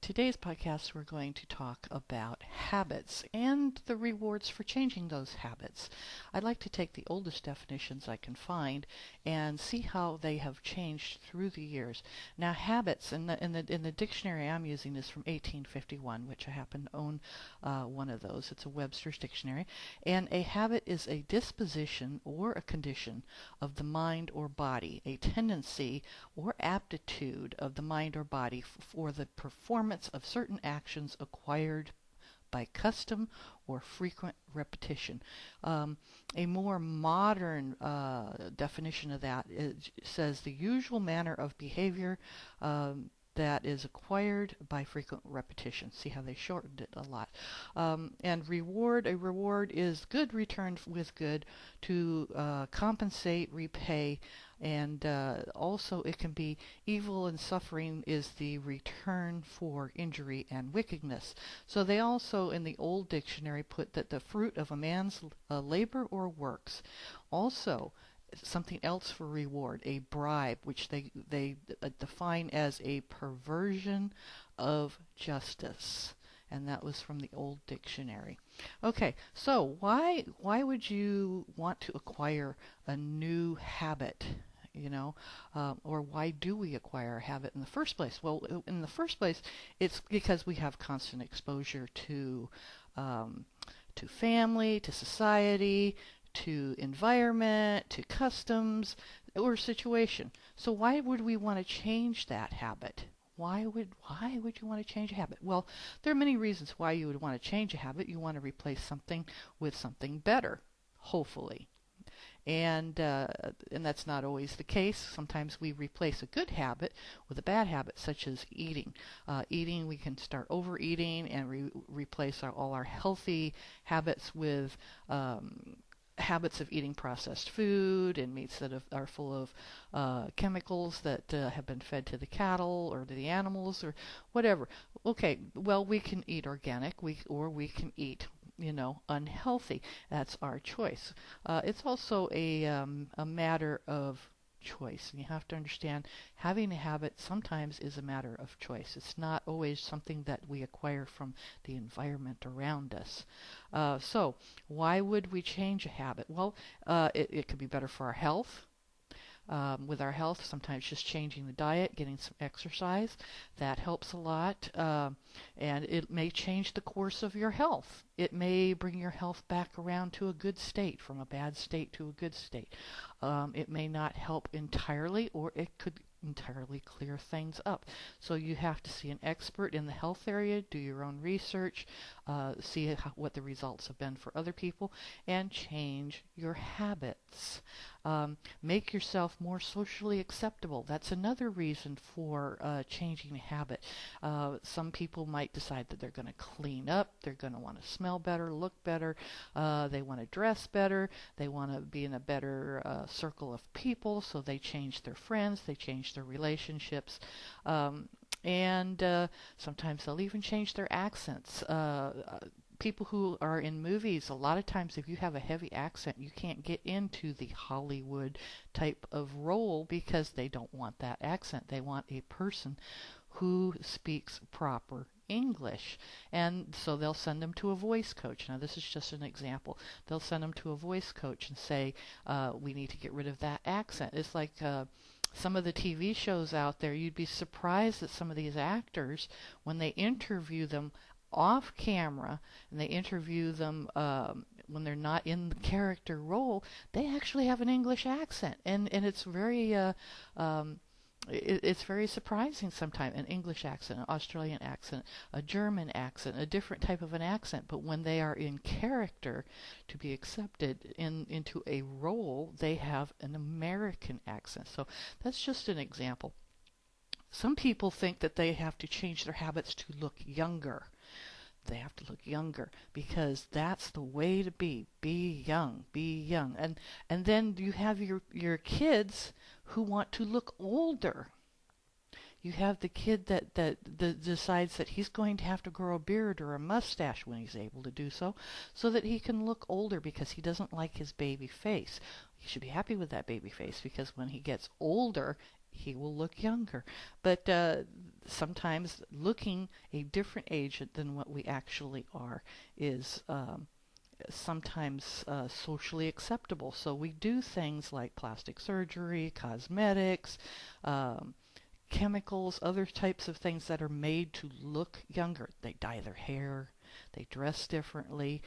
Today's podcast, we're going to talk about habits and the rewards for changing those habits. I'd like to take the oldest definitions I can find and see how they have changed through the years. Now, habits in the dictionary I'm using is from 1851, which I happen to own one of those. It's a Webster's dictionary, and a habit is a disposition or a condition of the mind or body, a tendency or aptitude of the mind or body for the performance of certain actions acquired by custom or frequent repetition. A more modern definition of that says the usual manner of behavior that is acquired by frequent repetition. See how they shortened it a lot. And a reward is good returned with good to compensate, repay, and also it can be evil and suffering is the return for injury and wickedness. So they also in the old dictionary put that the fruit of a man's labor or works. Also something else for reward, a bribe, which they define as a perversion of justice. And that was from the old dictionary. Okay, so why would you want to acquire a new habit? Or why do we acquire a habit in the first place? Well, in the first place, it's because we have constant exposure to family, to society, to environment, to customs, or situation. So why would we want to change that habit? Why would you want to change a habit? Well, there are many reasons why you would want to change a habit. You want to replace something with something better, hopefully. And that's not always the case. Sometimes we replace a good habit with a bad habit, such as eating. Eating, we can start overeating and replace all our healthy habits with habits of eating processed food and meats that are full of chemicals that have been fed to the cattle or to the animals or whatever. Okay, well, we can eat organic, or we can eat unhealthy. That's our choice. It's also a matter of choice. And you have to understand having a habit sometimes is a matter of choice. It's not always something that we acquire from the environment around us. So why would we change a habit? Well, it could be better for our health. With our health, sometimes just changing the diet, getting some exercise, that helps a lot. And it may change the course of your health. It may bring your health back around to a good state, from a bad state to a good state. It may not help entirely, or it could entirely clear things up. So you have to see an expert in the health area, do your own research, see what the results have been for other people, and change your habits. Make yourself more socially acceptable. That's another reason for changing a habit. Some people might decide that they're going to clean up, they're going to want to smell better, look better, they want to dress better, they want to be in a better circle of people, so they change their friends, they change their relationships. And sometimes they'll even change their accents. People who are in movies, a lot of times if you have a heavy accent, you can't get into the Hollywood type of role because they don't want that accent. They want a person who speaks proper English. And so they'll send them to a voice coach. Now, this is just an example. They'll send them to a voice coach and say, we need to get rid of that accent. It's like some of the TV shows out there, you'd be surprised that some of these actors, when they interview them off camera and they interview them when they're not in the character role, they actually have an English accent, and it's very it's very surprising sometimes. An English accent, an Australian accent, a German accent, a different type of an accent. But when they are in character to be accepted into a role, they have an American accent. So that's just an example. Some people think that they have to change their habits to look younger. They have to look younger because that's the way to be. Be young, be young. And then you have your kids who want to look older. You have the kid that decides that he's going to have to grow a beard or a mustache when he's able to do so that he can look older because he doesn't like his baby face. He should be happy with that baby face because when he gets older, he will look younger. But sometimes looking a different age than what we actually are is sometimes socially acceptable. So we do things like plastic surgery, cosmetics, chemicals, other types of things that are made to look younger. They dye their hair, they dress differently,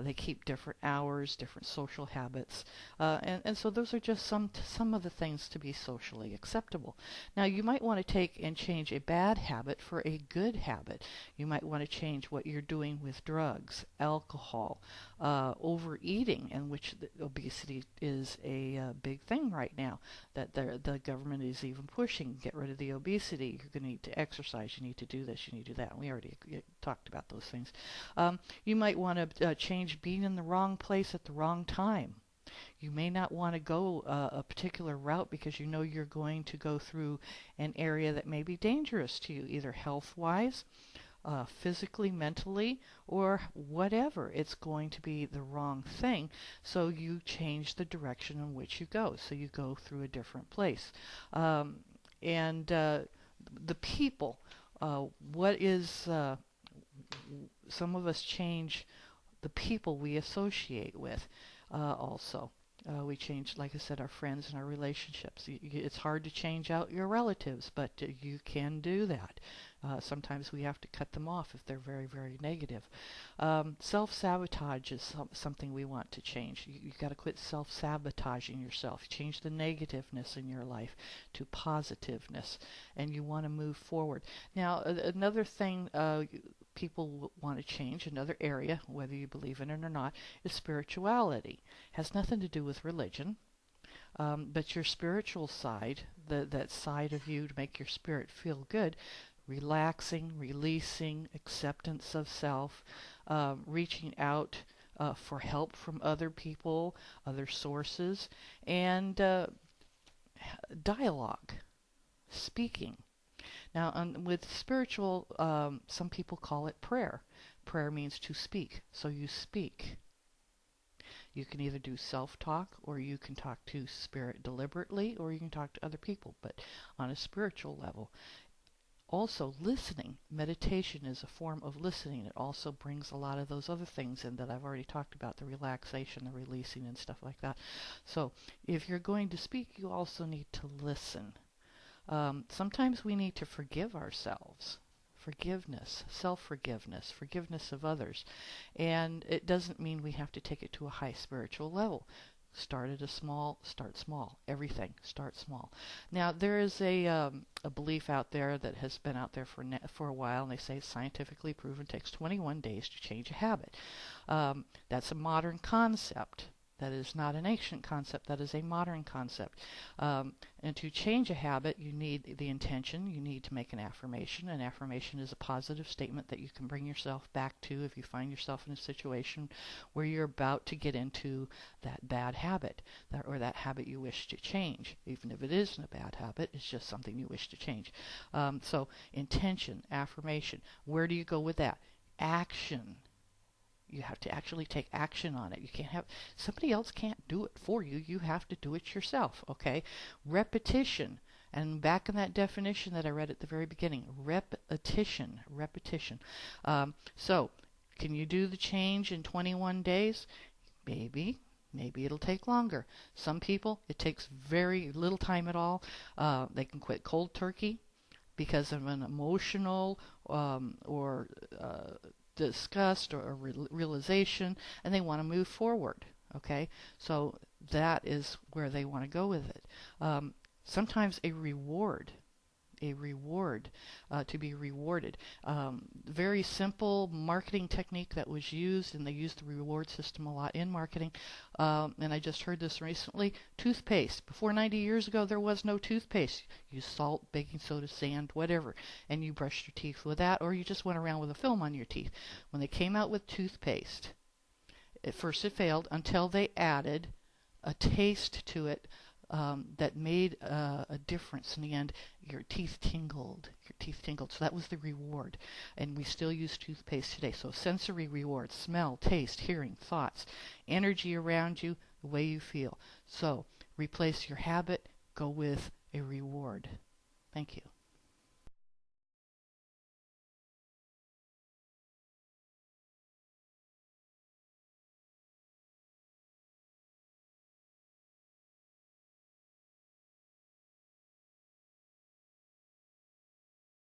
they keep different hours, different social habits, and so those are just some of the things to be socially acceptable. Now you might want to take and change a bad habit for a good habit. You might want to change what you're doing with drugs, alcohol, overeating, in which obesity is a big thing right now that the government is even pushing. Get rid of the obesity. You're going to need to exercise. You need to do this. You need to do that. And we already talked about those things. You might want to change being in the wrong place at the wrong time. You may not want to go a particular route because you know you're going to go through an area that may be dangerous to you, either health-wise, physically, mentally, or whatever. It's going to be the wrong thing, so you change the direction in which you go. So you go through a different place. And the people, some of us change the people we associate with also. We change, like I said, our friends and our relationships. It's hard to change out your relatives, but you can do that. Sometimes we have to cut them off if they're very, very negative. Self-sabotage is something we want to change. You've got to quit self-sabotaging yourself. Change the negativeness in your life to positiveness, and you want to move forward. Now, another thing people want to change, another area, whether you believe in it or not, is spirituality. It has nothing to do with religion, but your spiritual side, that side of you to make your spirit feel good, relaxing, releasing, acceptance of self, reaching out for help from other people, other sources, and dialogue, speaking. Now, with spiritual, some people call it prayer. Prayer means to speak, so you speak. You can either do self-talk, or you can talk to spirit deliberately, or you can talk to other people, but on a spiritual level. Also, listening. Meditation is a form of listening. It also brings a lot of those other things in that I've already talked about, the relaxation, the releasing, and stuff like that. So, if you're going to speak, you also need to listen. Sometimes we need to forgive ourselves. Forgiveness, self-forgiveness, forgiveness of others. And it doesn't mean we have to take it to a high spiritual level. Start small. Everything, start small. Now, there is a belief out there that has been out there for a while, and they say it's scientifically proven it takes 21 days to change a habit. That's a modern concept. That is not an ancient concept. That is a modern concept. And to change a habit, you need the intention. You need to make an affirmation. An affirmation is a positive statement that you can bring yourself back to if you find yourself in a situation where you're about to get into that bad habit, or that habit you wish to change. Even if it isn't a bad habit, it's just something you wish to change. So intention, affirmation. Where do you go with that? Action. You have to actually take action on it. You can't have somebody else can't do it for you. You have to do it yourself. Okay? Repetition. And back in that definition that I read at the very beginning, repetition. So, can you do the change in 21 days? Maybe. Maybe it'll take longer. Some people, it takes very little time at all. They can quit cold turkey because of an emotional or disgust or realization, and they want to move forward. Okay, so that is where they want to go with it. Sometimes a reward, to be rewarded. Very simple marketing technique that was used, and they used the reward system a lot in marketing. And I just heard this recently. Toothpaste. Before 90 years ago, there was no toothpaste. You use salt, baking soda, sand, whatever, and you brushed your teeth with that, or you just went around with a film on your teeth. When they came out with toothpaste, at first it failed until they added a taste to it, that made a difference. In the end, your teeth tingled. Your teeth tingled. So that was the reward. And we still use toothpaste today. So sensory rewards, smell, taste, hearing, thoughts, energy around you, the way you feel. So replace your habit, go with a reward. Thank you.